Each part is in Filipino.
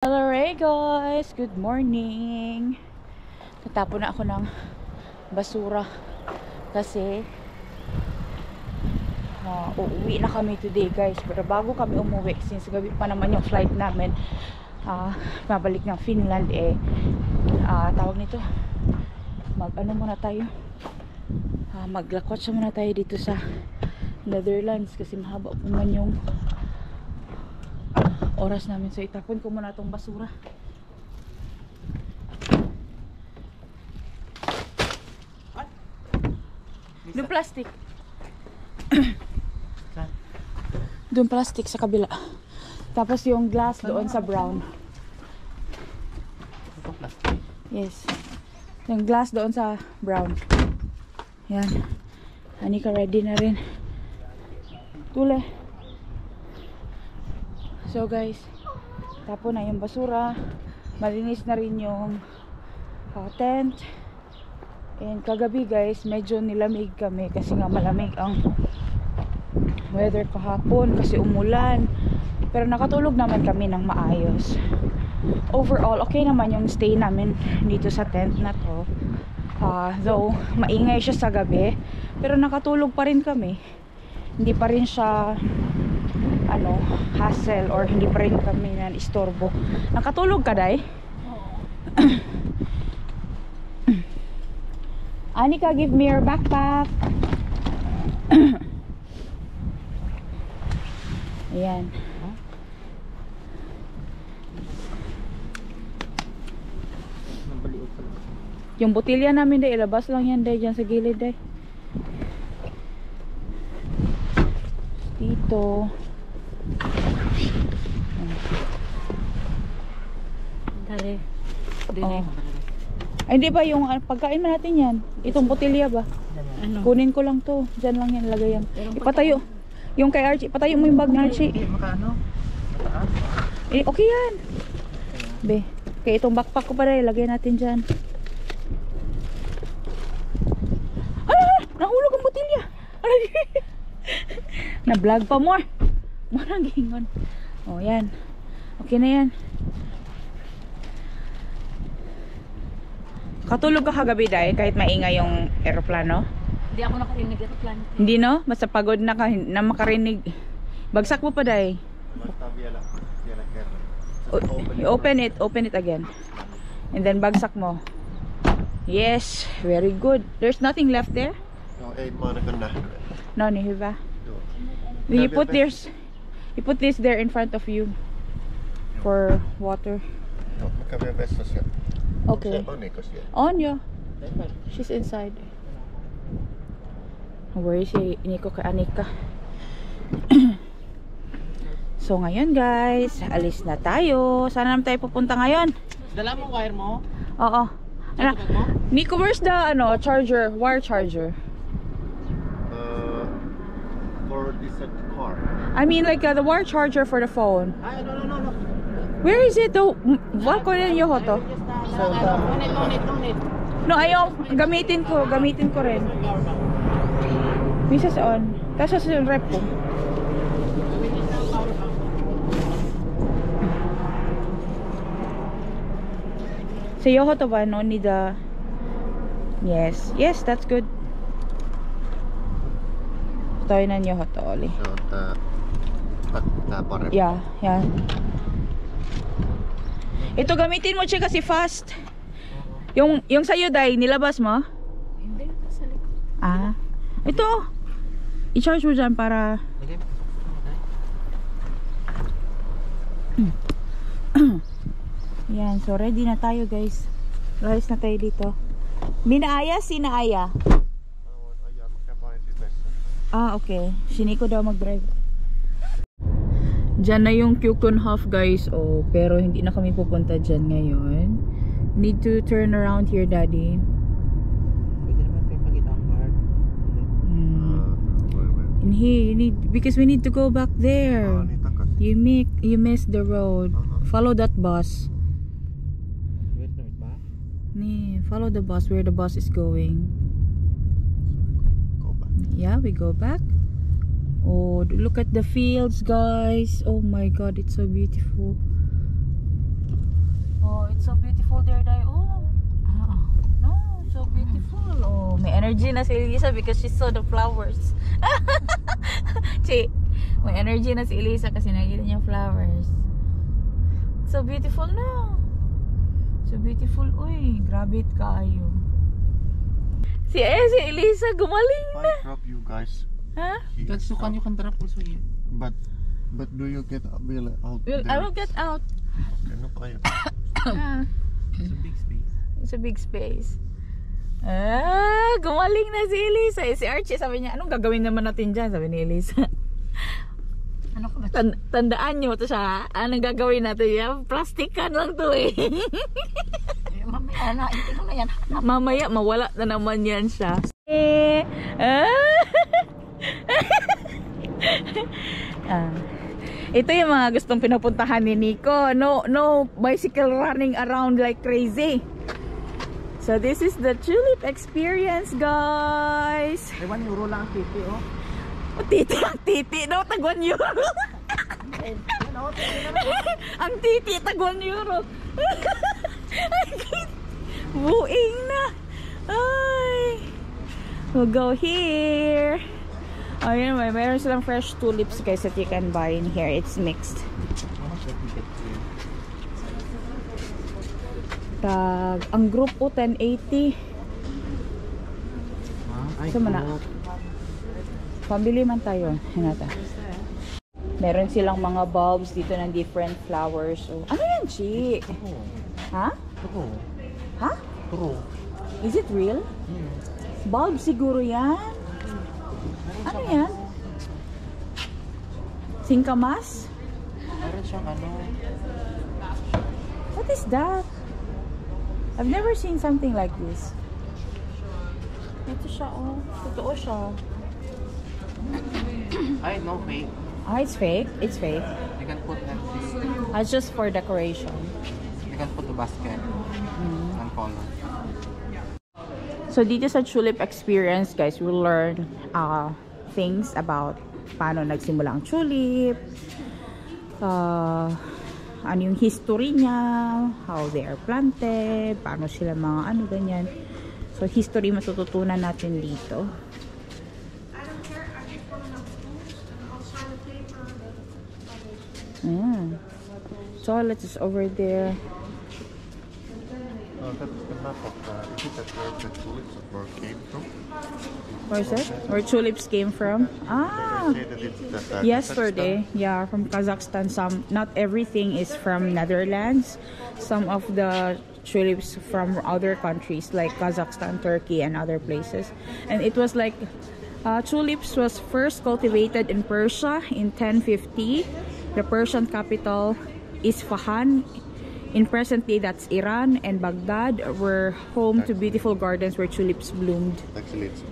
Hello guys! Good morning! Natapon na ako ng basura kasi uuwi na kami today guys. Pero bago kami umuwi, since gabi pa naman yung flight namin, mabalik ng Finland tawag nito, muna tayo, maglakwatsa muna tayo dito sa Netherlands kasi mahaba po man yung oras namin. So itapon ko muna itong basura. Doon plastic. Doon plastic sa kabila. Tapos yung glass doon sa brown. Yes. Yung glass doon sa brown. Yan. Anika ready na rin. Tule. So guys, tapon na yung basura. Malinis na rin yung tent. And kagabi guys, medyo nilamig kami kasi nga malamig ang weather kahapon kasi umulan. Pero nakatulog naman kami ng maayos. Overall, okay naman yung stay namin dito sa tent na to. Though maingay siya sa gabi, pero nakatulog pa rin kami. Hindi pa rin siya hassle or hindi pa rin kami na istorbo. Nakatulog ka, Day? Anika, give me your backpack. Ayan. Yung botilya namin, Day, ilabas lang yan, Day, dyan sa gilid, Day. Dito. Dali. Ay, hindi ba yung pagkain mo natin yan? Itong botilya ba? Ano? Kunin ko lang to. Diyan lang yan, lagay yan. Ipatayo. Yung kay Archie, patayo mo yung bag na Archie. Makano? Okay yan. Be, kaya itong backpack ko pa rin, lagay natin dyan. Nahulog ang botilya. Na-vlog pa more. Marang gingon. Oh, yan. Okay na yan. Katulog ka kagabi, Day, kahit maingay yung aeroplano? Hindi ako nakarinig ng aeroplano. Hindi, no? Basta pagod na ka na makarinig. Bagsak mo pa, Day. Open it again. And then bagsak mo. Yes, very good. There's nothing left there? No, No, ni hyvä. You put this there in front of you for water. No, mä kävin vessassa. Okay. Oniko siellä? On yo. She's inside. Where is si Nico ka Anika? So ngayon guys, alis na tayo. Saan naman tayo pupunta ngayon? Dala mo wire mo? Oo. Ano? Nico, where's the charger? Wire charger? For this car. I mean like the wire charger for the phone. Ay, no. Where is it though? Wal ko rin yung hoto. No need. No, ayaw. Gamitin ko rin. Misas on. Tapos sa rep ko. Sa yoho to ba? No need the... Yes, that's good. Tayo na yoho to, Oli. Se on tää parempi. Yeah. Ito gamitin mo siya kasi fast. Yung sa'yo, Day, nilabas mo? Hindi, sa likod. Ito. I-charge mo dyan para... Yan, so ready na tayo guys. Lalis na tayo dito. Minaaya, sinaaya. Okay. Siniko daw mag-drive. Diyan na yung Keukenhof guys. Pero hindi na kami pupunta dyan ngayon. Need to turn around here, Daddy. Pwede naman kayo pagkita ang card. And here, because we need to go back there. You missed the road. Follow that bus. Where to ba? Follow the bus where the bus is going. Go back. Yeah, we go back. Oh, look at the fields, guys. Oh my god, it's so beautiful. It's so beautiful there, Day. Oh. No, so beautiful. Oh, may energy na si Elisa because she saw the flowers. Chi, may energy na si Elisa kasi nakita niya flowers. So beautiful na. So beautiful. Uy, grabe kayo. Si Elisa gumaling If na. I drop you guys Huh? here, That's so you can drop also here. but do you get out there? I will get out. Ano pa kayo? Ah, It's a big space. it's a big space. Ah, gumaling na si Elisa. Si Archie sabi niya, anong gagawin naman natin dyan? Sabi ni Elisa. Ano ko ba? Tandaan nyo to siya. Anong gagawin natin yan? Plastikan lang to eh. Mamaya na, hindi ko na yan. Mamaya mawala na naman yan siya. Ito yung mga gustong pinupuntahan ni Nico. No bicycle running around like crazy. So this is the tulip experience, guys. Ay, 1 euro lang ang titi, oh. Titi no, tag 1 euro. Ang titi tag 1 euro. Buing na. Ay. We'll go here. Oh, yun, mayroon silang fresh tulips guys that you can buy in here. It's mixed. Tag, ang group po 1080. Ay, So, mana. Pambili man tayo. Hinata. Meron silang mga bulbs dito ng different flowers. So, ano yan, Chi? Ha? Turo. Ha? Turo. Is it real? Bulb siguro yan. Ano yan? Singkamas? Meron siyang ano. What is that? I've never seen something like this. Ito siya, oh. Totoo siya. Ay, no, fake. Ah, it's fake? It's fake. You can put that It's just for decoration. you can put the basket and color. So dito sa tulip experience, guys, we'll learn things about paano nagsimula ang tulip, ano yung history niya, how they are planted, paano sila mga ano ganyan. So history matututunan natin dito. Toilet is over there. That's the map of is it that where the tulips came from? Where is it? Where tulips came from? Ah! They say that it's that, Yesterday, yeah, from Kazakhstan. Some, not everything is from Netherlands. Some of the tulips from other countries like Kazakhstan, Turkey, and other places. And it was like tulips was first cultivated in Persia in 1050. The Persian capital Isfahan. In present day, that's Iran and Baghdad, were home to beautiful gardens where tulips bloomed. Actually, it's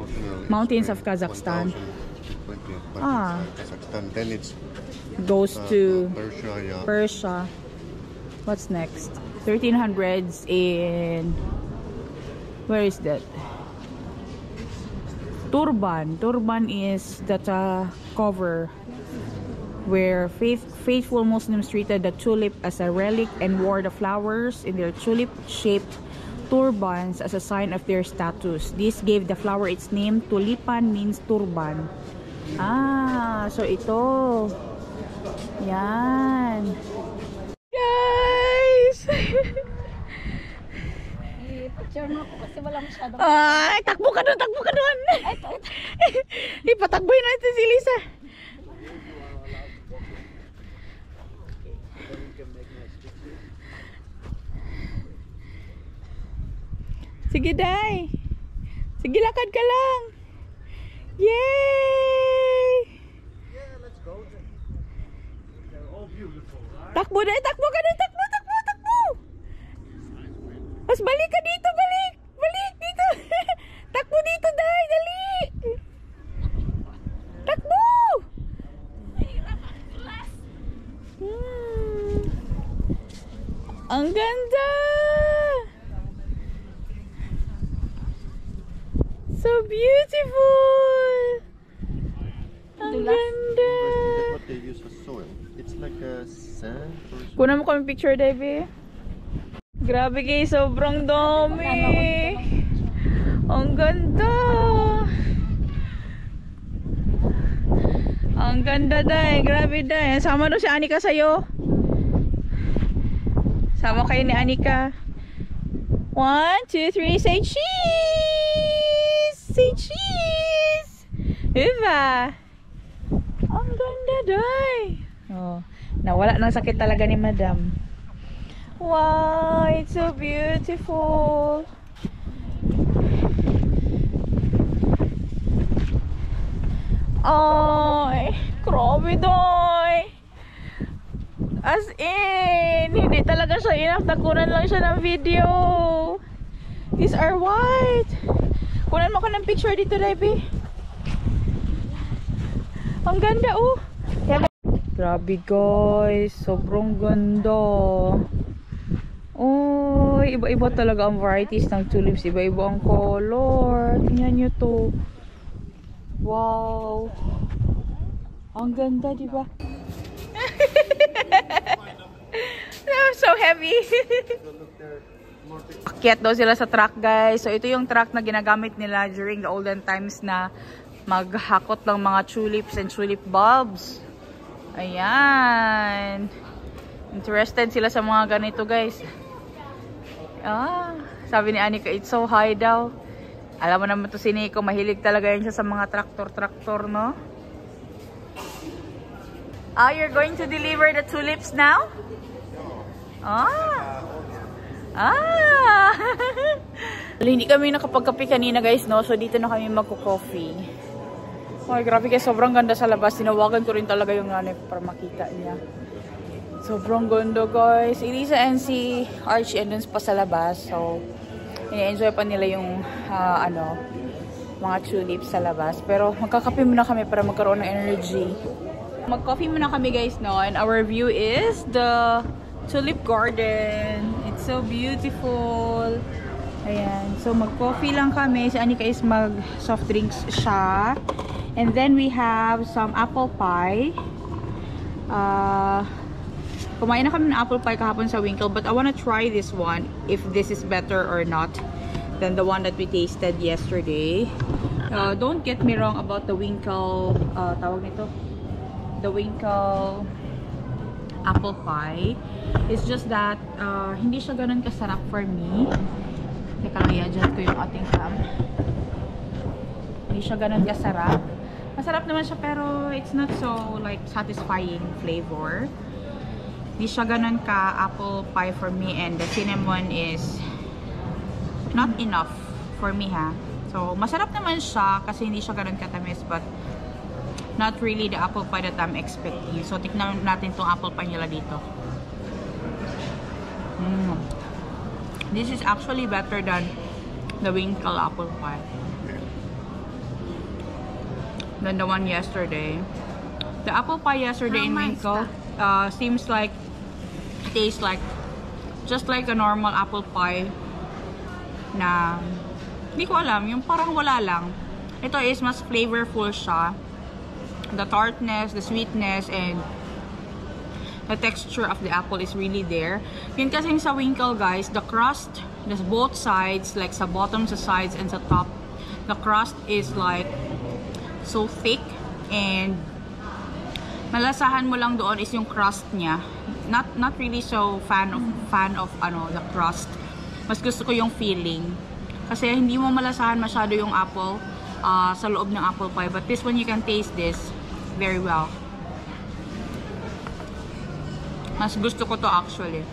Mountains of Kazakhstan. 1020, but Ah. it's Kazakhstan. Then it's Goes to Persia, yeah. Persia. What's next? 1300s in... Where is that? Turban. Turban is that cover where faithful Muslims treated the tulip as a relic and wore the flowers in their tulip-shaped turbans as a sign of their status. This gave the flower its name. Tulipan means turban. Ah, so ito. Yan. Guys! Picture mo ako kasi wala masyadong. Ay, takbo ka doon, takbo ka doon. Ipatakboy natin si Lisa. Sige, Day. Sige, lakad ka lang. Yay! Takbo, Day. Takbo ka, Day. Takbo, takbo, takbo. Mas balik ka dito, balik. Balik dito. Takbo dito, Day. Dali. Takbo. Ang ganda. So beautiful. Ang ganda. What they use as soil. It's like a sand or something. Kunan mo kami picture, Davey. Grabe guys, sobrang dami. Ang ganda. Ang ganda dahil. Grabe dahil. Sama doon si Anika sa'yo. Sama kayo ni Anika. 1, 2, 3, say cheese! Say cheese! Diba? Ang ganda dahil. Oh, nawala ng sakit talaga ni Madam. Wow, it's so beautiful. Ay, grabe doy. As in, hindi talaga siya enough. Nakunan lang siya ng video. These are white. Kunan mo ko ng picture dito, Debbie. Ang ganda, oh. Grabe guys, sobrang ganda. Oh, iba-iba talaga ang varieties ng tulips. Iba-iba ang color. Tingnan nyo to. Wow. Ang ganda, di ba? I'm so heavy. Akyat daw sila sa truck, guys. So, ito yung truck na ginagamit nila during the olden times na maghakot ng mga tulips and tulip bulbs. Ayan. Interested sila sa mga ganito, guys. Ah, sabi ni Anika, it's so high daw. Alam mo naman to si Nico, mahilig talaga yun siya sa mga traktor, no? Ah, you're going to deliver the tulips now? Ah. Ah. Hindi kami nakapagkape kanina, guys, no? So, dito na kami magko-coffee. Ay, grabe guys, sobrang ganda sa labas. Tinawagan ko rin talaga yung nanay para makita niya. Sobrang ganda, guys. Elisa and si Archie andun pa sa labas. So, ini-enjoy pa nila yung mga tulips sa labas. Pero magkakape muna kami para magkaroon ng energy. Mag-coffee muna kami, guys, no? And our view is the tulip garden. It's so beautiful. Ayan. So, mag-coffee lang kami. Si Anika is mag-soft drinks siya. And then we have some apple pie. Kumain na kami ng apple pie kahapon sa Winkle, but I want to try this one if this is better or not than the one that we tasted yesterday. Don't get me wrong about the Winkle, tawag nito, the Winkle apple pie. It's just that hindi siya ganun kasarap for me. Teka lang, i-adjust ko yung ating cam. Hindi siya ganun kasarap. Masarap naman siya pero it's not so like satisfying flavor. Hindi siya ganun ka apple pie for me, and the cinnamon is not enough for me, ha. So, masarap naman siya kasi hindi siya ganun katamis, but not really the apple pie that I'm expecting. So, tignan natin tong apple pie nila dito. This is actually better than the Winkle apple pie. Than the one yesterday. The apple pie yesterday in Winkle seems like, tastes like just like a normal apple pie na hindi ko alam, yung parang wala lang. Ito is mas flavorful siya. The tartness, the sweetness, and the texture of the apple is really there. Yun kasi sa Winkle, guys, the crust, there's both sides, like sa bottom, sa sides, and sa top, the crust is like so thick, and malasahan mo lang doon is yung crust niya. Not really so fan of the crust. Mas gusto ko yung feeling. Kasi hindi mo malasahan masyado yung apple sa loob ng apple pie. But this one, you can taste this very well. Mas gusto ko to actually.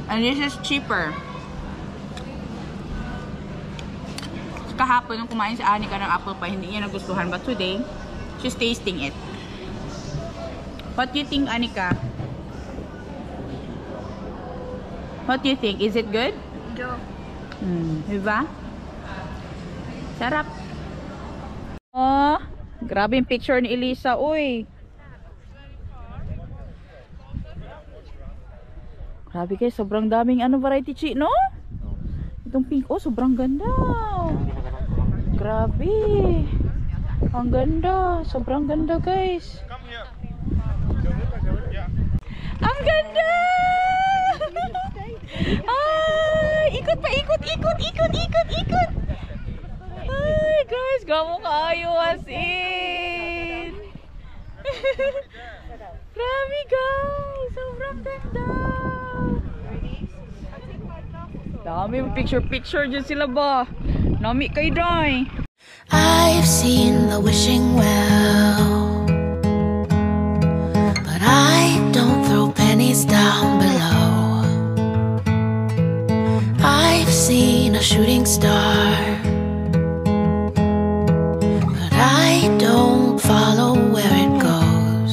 And this is cheaper. Kahapon nung kumain si Anika ng apple pie, hindi niya nagustuhan. But today, she's tasting it. What do you think, Anika? What do you think? Is it good? Yeah. Diba? Sarap. Oh, grabe yung picture ni Elisa, uy. Grabe guys, sobrang daming variety, Chi, no? Itong pink, oh, sobrang ganda. Grabe. Ang ganda, sobrang ganda, guys. Ang ganda! Gamo kaayo as in. Grabe guys, sobrang ganda. Dami picture dyan sila ba? Nami kay Day. I've seen the wishing well, but I don't throw pennies down below. I've seen a shooting star, but I don't follow where it goes.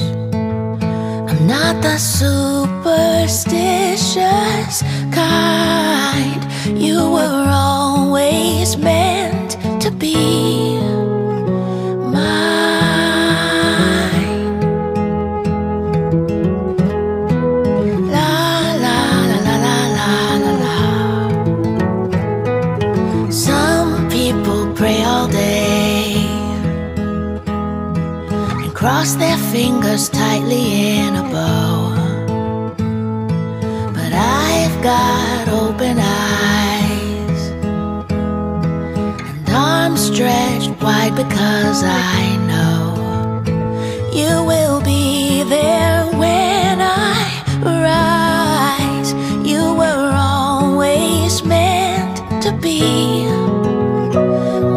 I'm not the superstitious kind. You were always meant to be mine. La la la la la la la la. Some people pray all day and cross their fingers tightly in a bow, but I've got open eyes and arms stretched wide because I know you will be there when I rise. You were always meant to be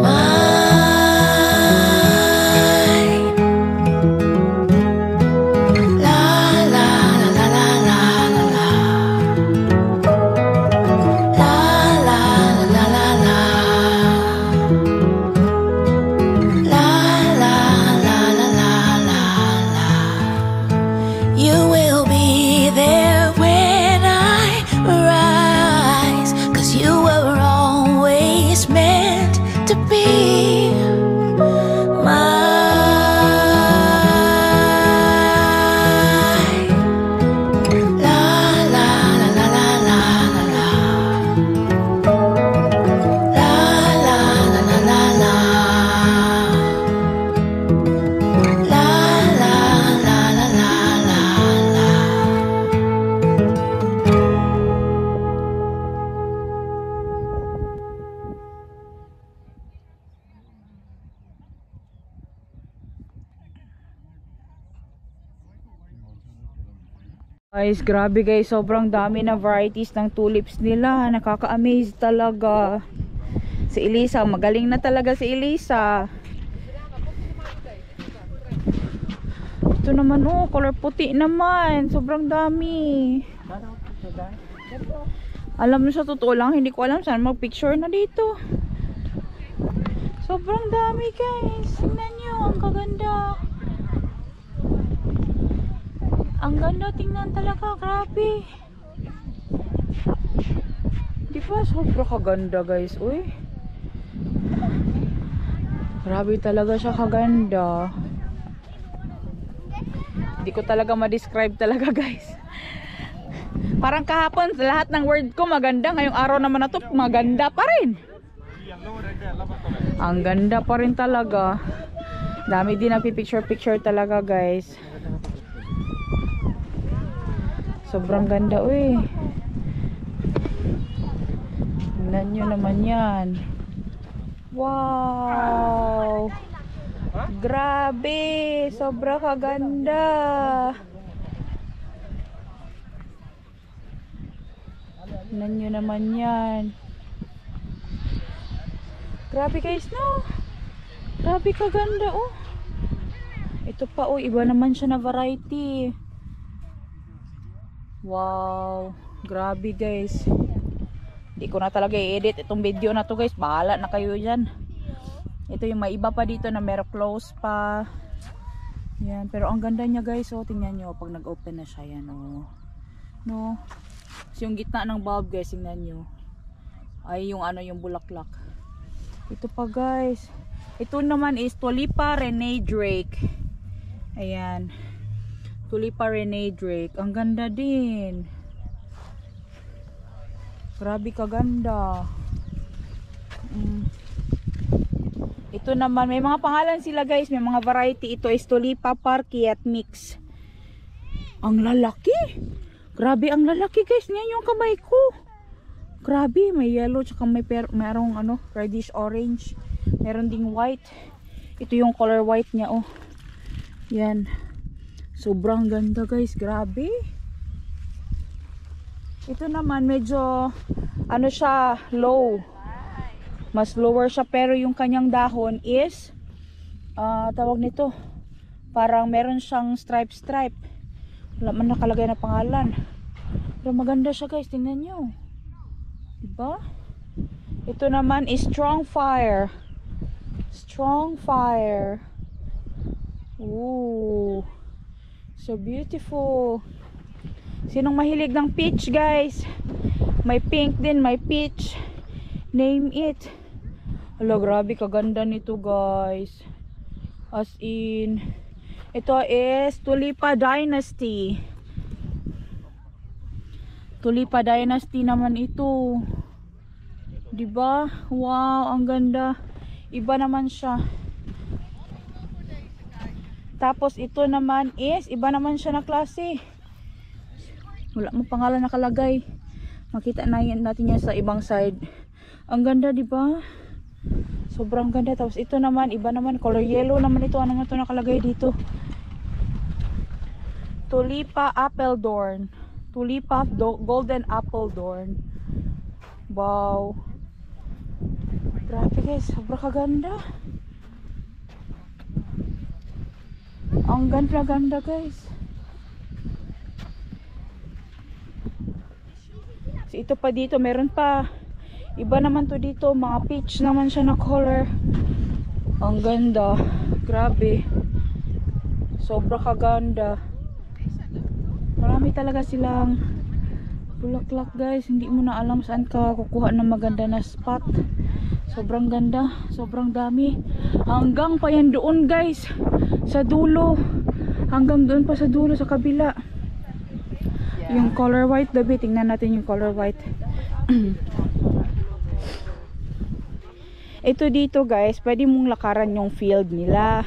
mine. La la la la la la la la. La la la la la. La la la la la la la. You will be there when I rise, 'cause you were always meant to be mine. La la la la la la la la. La la la la la la. La la la la la la la. Guys, grabe guys, sobrang dami na varieties ng tulips nila. Nakaka-amaze talaga. Si Elisa, magaling na talaga si Elisa. Ito naman oh, color puti naman. Sobrang dami. Alam mo sa totoo lang, hindi ko alam saan mag-picture na dito. Sobrang dami guys. Tingnan nyo, ang kaganda. Ang ganda tingnan talaga, grabe. Di ba sobrang kaganda guys, uy. Grabe talaga siya kaganda. Hindi ko talaga ma-describe talaga guys. Parang kahapon lahat ng word ko maganda, ngayong araw naman na to maganda pa rin. Ang ganda pa rin talaga. Dami din picture talaga guys. Sobrang ganda uy. Tingnan nyo naman yan. Wow, grabe, sobrang kaganda. Tingnan nyo naman yan. Grabe guys, no? Grabe kaganda oh. Ito pa oh, iba naman siya na variety. Wow, grabe guys. Hindi ko na talaga i-edit itong video na to guys. Bahala na kayo dyan. Ito yung may iba pa dito na meron close pa. Yan, pero ang ganda niya guys. Oh, tingnan nyo pag nag-open na siya. Yan oh. No? So, yung gitna ng bulb guys, tingnan nyo. Ay yung ano, yung bulaklak. Ito pa guys. Ito naman is Tulipa Rene Drake. Ayan. Tulipa Rene Drake. Ang ganda din. Grabe kaganda. Ito naman, may mga pangalan sila guys. May mga variety. Ito is Tulipa Parkiet Mix. Ang lalaki. Grabe ang lalaki guys. Ngayon yung kamay ko. Grabe. May yellow. Tsaka may merong ano, reddish orange. Meron ding white. Ito yung color white niya, oh. Yan. Sobrang ganda, guys. Grabe. Ito naman medyo ano siya, low. Mas lower siya, pero yung kanyang dahon is tawag nito, parang meron siyang stripe. Wala man nakalagay na pangalan. Pero maganda siya, guys. Tingnan nyo. Diba? Ito naman is Strong Fire. Ooh. So beautiful. Sinong mahilig ng peach, guys? May pink din, may peach. Name it. Hala, grabe kaganda nito, guys. As in, ito is Tulipa Dynasty. Tulipa Dynasty naman ito. Diba? Wow, ang ganda. Iba naman siya. Tapos ito naman is iba naman siya na klase. Wala mo pangalan nakalagay. Makita na natin yan sa ibang side. Ang ganda, diba? Sobrang ganda. Tapos ito naman, iba naman, color yellow naman ito. Ano nga ito nakalagay dito? Tulipa Appledorn. Tulipa Golden Appledorn. Wow. Grabe, guys, sobrang kaganda. Ang ganda, guys. So, ito pa dito, meron pa. Iba naman to dito, mga peach naman siya na color. Ang ganda. Grabe. Sobrang kaganda. Marami talaga silang bulaklak, guys. Hindi mo na alam saan ka kukuha ng maganda na spot. Sobrang ganda, sobrang dami. Hanggang pa yan doon, guys, sa dulo. Hanggang doon pa sa dulo, sa kabila. Yung color white, Dabi, tingnan natin yung color white. Ito dito, guys, pwede mong lakaran yung field nila.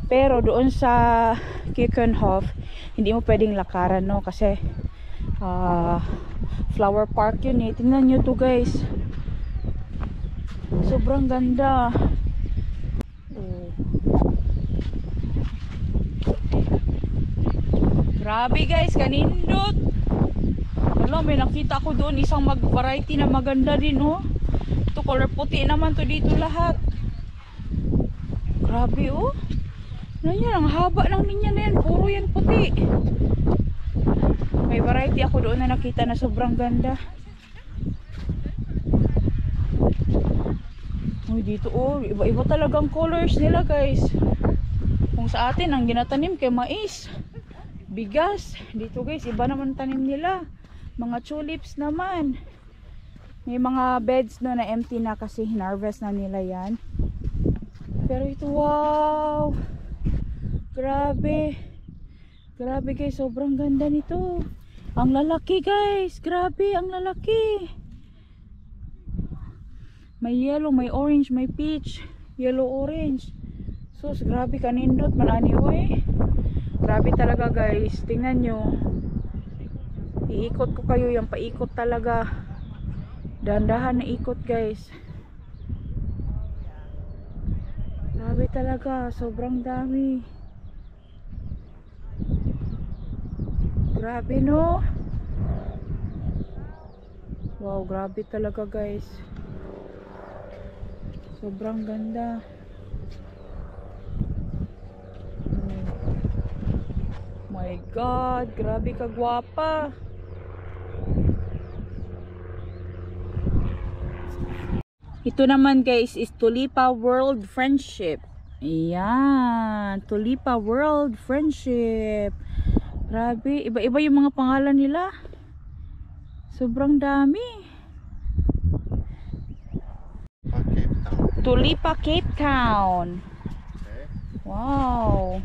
Pero doon sa Keukenhof, hindi mo pwedeng lakaran, no? Kasi flower park yun eh. Tingnan nyo to, guys. Sobrang ganda. Oh. Grabe, guys, kanindot. Wala, may nakita ko doon isang variety na maganda din, oh. Ito color puti naman to dito lahat. Grabe, oh. Ano yan, ang haba ng linya na yan. Puro yan puti. May variety ako doon na nakita na sobrang ganda. Oh, dito, oh, iba-iba talagang colors nila, guys. Kung sa atin ang ginatanim kay mais, bigas, dito, guys, iba naman tanim nila. Mga tulips naman. May mga beds no na empty na kasi hinarvest na nila yan. Pero ito, wow, grabe. Grabe, guys, sobrang ganda nito. Ang lalaki, guys, grabe, ang lalaki. May yellow, may orange, may peach. Yellow, orange. Sus, grabe kanindot. Manani, oy. Grabe talaga, guys. Tingnan nyo. Iikot ko kayo. Yung paikot talaga. Dahan-dahan na ikot, guys. Grabe talaga. Sobrang dami. Grabe, no? Wow, grabe talaga, guys. Sobrang ganda. My God, grabe ka gwapa. Ito naman, guys, is Tulipa World Friendship. Ayan, Tulipa World Friendship. Grabe, iba-iba yung mga pangalan nila. Sobrang dami. Tulipa Cape Town. Okay. Wow.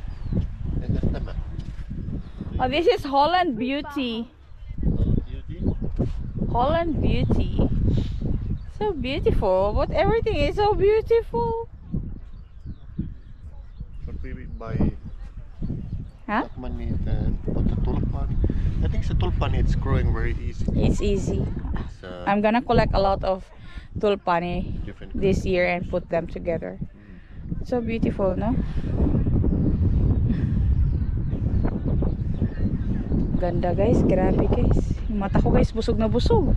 And that's the map. Oh, this is Holland Beauty. Holland Beauty. So beautiful. But everything is so beautiful. But we buy Huh? that money on the tulpan. I think the tulpan, it's growing very easy. It's easy. It's I'm gonna collect a lot of tulpani different. this year and put them together. So beautiful, no? Ganda guys, grabe guys. Yung mata ko guys, busog na busog.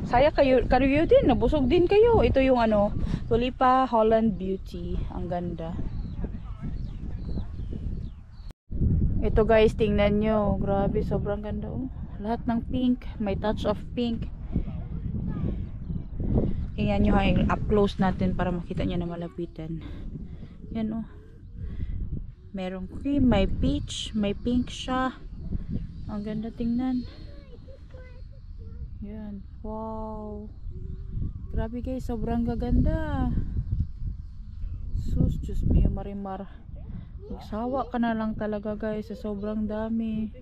Saya kayo din, nabusog din kayo. Ito yung ano, Tulipa Holland Beauty. Ang ganda. Ito guys, tingnan nyo. Grabe, sobrang ganda oh. Lahat ng pink, may touch of pink. Tingnan nyo, up close natin para makita nyo na malapitan. Yan oh. Merong cream, may peach, may pink siya. Ang ganda tingnan. Yan. Wow. Grabe guys, sobrang gaganda. Sus, Diyos mio, marimar. Magsawa ka na lang talaga guys, sa sobrang dami.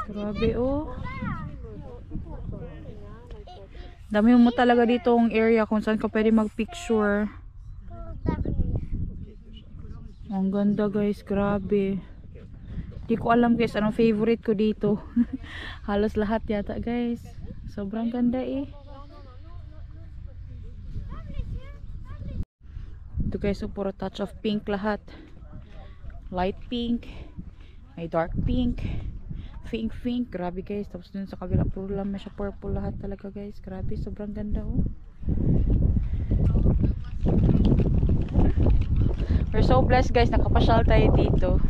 Grabe oh. Dami mo talaga dito ang area kung saan ka pwede mag-picture. Ang ganda guys, grabe. Di ko alam guys anong favorite ko dito. Halos lahat yata guys. Sobrang ganda eh. Ito guys, so puro touch of pink lahat. Light pink, may dark pink, pink. Grabe guys. Tapos dun sa kabila puro lang may siya purple lahat talaga guys. Grabe, sobrang ganda oh. We're so blessed guys, nakapasyal tayo dito.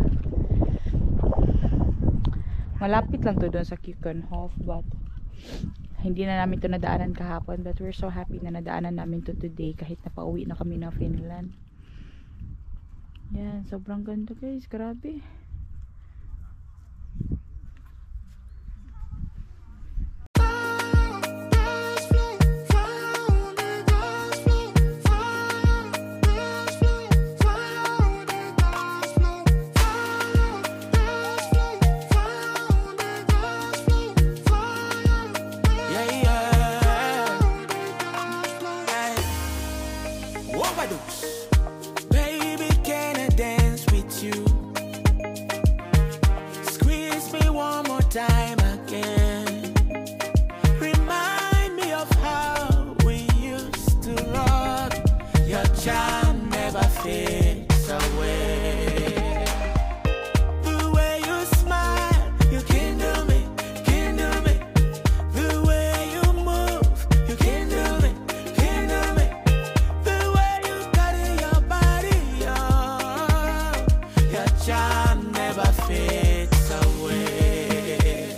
Malapit lang to doon sa Keukenhof, but hindi na namin to nadaanan kahapon, but we're so happy na nadaanan namin to today kahit napauwi na kami ng Finland. Yan, sobrang ganda guys, grabe. Baby, can I dance with you? Squeeze me one more time again. Remind me of how we used to rock. Your charm never fades away. The way you smile, you kindle me, kindle me. The way you move, you kindle me, kindle me. The way you carry your body, your charm never fades away.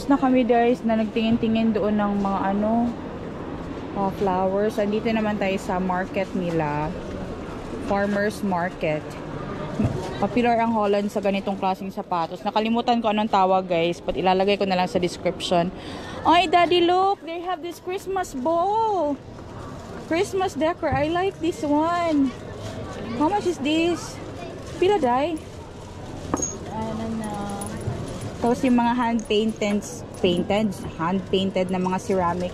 Tapos na kami guys na nagtingin-tingin doon ng mga ano, flowers. Andito naman tayo sa market nila. Farmers market. Popular ang Holland sa ganitong klaseng sapatos. Nakalimutan ko anong tawag guys, but ilalagay ko na lang sa description. Ay, Daddy, look! They have this Christmas ball. Christmas decor. I like this one. How much is this? Pila, Day? Tapos yung mga hand-painted na mga ceramic.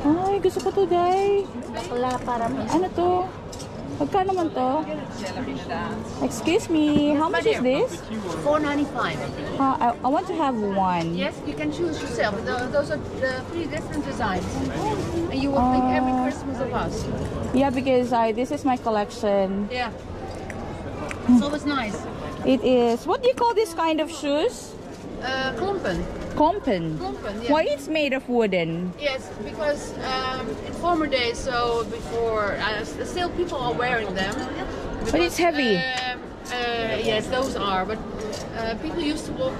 Ay, gusto ko to, Day. Ano to? Magkano man to? Excuse me, how much is this? $4.95. I want to have one. Yes, you can choose yourself. Those are the 3 different designs. And you will think every Christmas of us. Yeah, because this is my collection. Yeah. It's always nice. It is. What do you call this kind of shoes? Klompen. Kompen. Klompen, yeah. Why it's made of wooden? Yes, because in former days, so before, still people are wearing them. Because, But it's heavy. Yes, those are. But people used to walk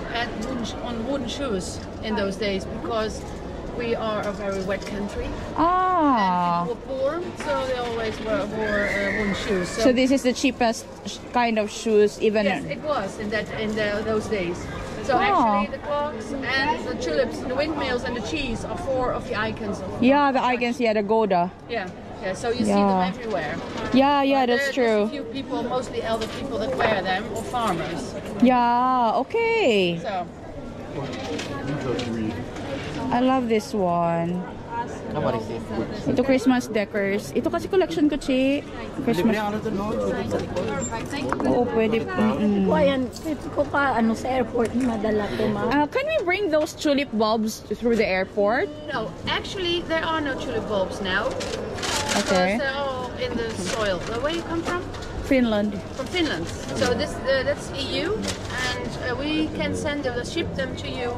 on wooden shoes in those days because we are a very wet country. Ah. And people were poor, so they always wore wooden shoes. So this is the cheapest kind of shoes, even. Yes, it was in those days. So Oh. actually, the clocks and the tulips, the windmills, and the cheese are 4 of the icons. Yeah, the icons. Yeah, the Goda. Yeah, yeah. So you see Yeah. them everywhere. Yeah, yeah, But that's there's true. a few people, mostly elder people, that wear them, or farmers. Yeah. Okay. So I love this one. Nobody's safe. Ito Christmas decors. Ito kasi collection ko, Chi. Libre Christmas. ang ano doon, no? Sa likod. Oo, pwede. Ko ayan, ko pa ano sa airport madala ko ma. Can we bring those tulip bulbs through the airport? no, actually, there are no tulip bulbs now. Okay. Because they're all in the soil. Where you come from? Finland. From Finland. So that's EU, and we can ship them to you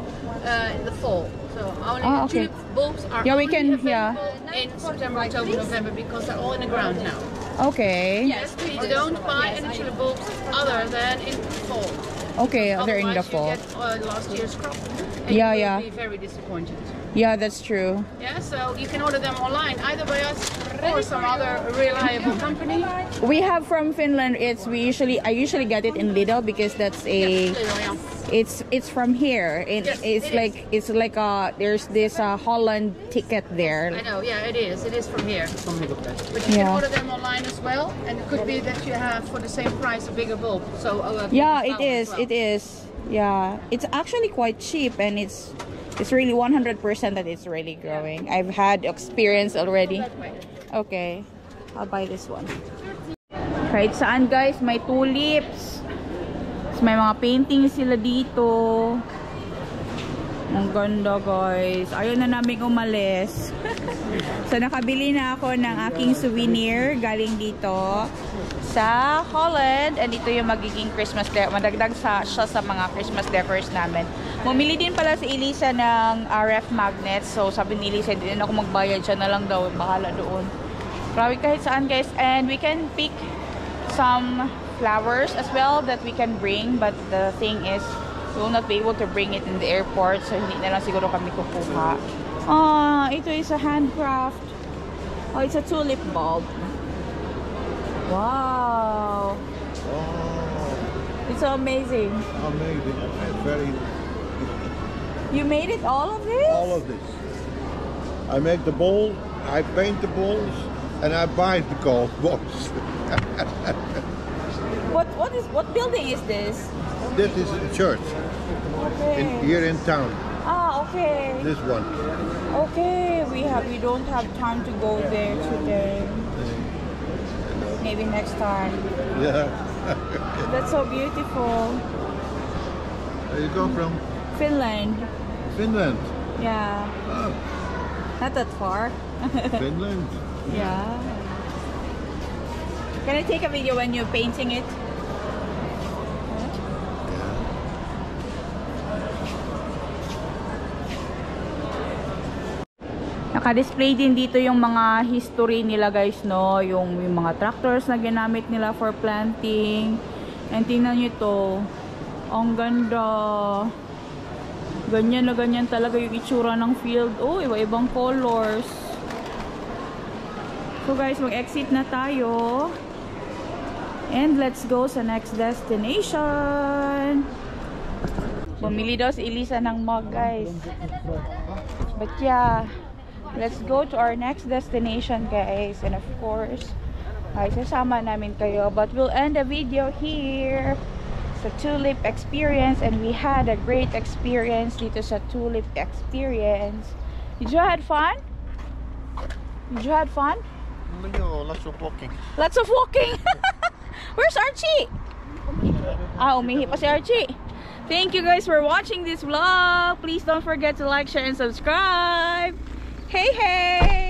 in the fall. So only Ah, the okay. tulip bulbs are Yeah, we only can, available in September, October, November, because they're all in the ground now. Okay. Yes, we don't buy any tulip bulbs other than in fall. Okay, they're in the Otherwise, fall. you get last year's crop, and Yeah, you will yeah. be very disappointed. Yeah, that's true. Yeah, so you can order them online either by us or some other reliable company. We have from Finland. I usually get it in Lidl because that's a. It's from here. Yes, It's it like there's this Holland ticket there. I know, yeah, it is. It is from here. But you can Yeah. order them online as well, and it could be that you have for the same price a bigger bulb. So Yeah, bigger it flower is. as well. It is. Yeah, it's actually quite cheap, and it's really 100% that it's really growing. I've had experience already. That way. Okay, I'll buy this one. Kahit saan guys, may tulips. May mga paintings sila dito. Ang ganda guys. Ayaw na namin umalis. So nakabili na ako ng aking souvenir galing dito sa Holland. And ito yung magiging Christmas decor. Madagdag siya sa mga Christmas decors namin. Bumili din pala si Elisa ng RF magnets. So sabi ni Elisa, hindi na ako magbayad. Siya na lang daw. Bahala doon. Grabe kahit saan guys. And we can pick some flowers as well that we can bring, but the thing is we will not be able to bring it in the airport, so hindi na lang siguro kami kukuha. Ito is a handcraft. Oh, it's a tulip bulb. Wow, it's so amazing. Amazing. Very. You made it, all of this? All of this. I make the bowl, I paint the bowls, and I buy the gold balls. What building is this? This is a church Okay. here in town. Okay. This one. Okay, we don't have time to go there today. Maybe next time. Yeah. That's so beautiful. Where you come from? Finland. Finland. Yeah. Oh, Not that far. Finland. Yeah. Can I take a video when you're painting it? Naka-display din dito yung mga history nila guys, no? Yung mga tractors na ginamit nila for planting. And tingnan nyo to. Ang ganda. Ganyan na ganyan talaga yung itsura ng field. Oh, iba-ibang colors. So guys, mag-exit na tayo. And let's go sa next destination. Bumili daw si Elisa ng mug, guys. But yeah, let's go to our next destination, guys. And of course, ay sasama namin kayo. But we'll end the video here sa Tulip Experience. And we had a great experience dito sa Tulip Experience. Did you have fun? Did you have fun? No, lots of walking. Lots of walking. Where's Archie? Ah, umihi pa si Archie. Thank you guys for watching this vlog. Please don't forget to like, share, and subscribe. Hey, hey!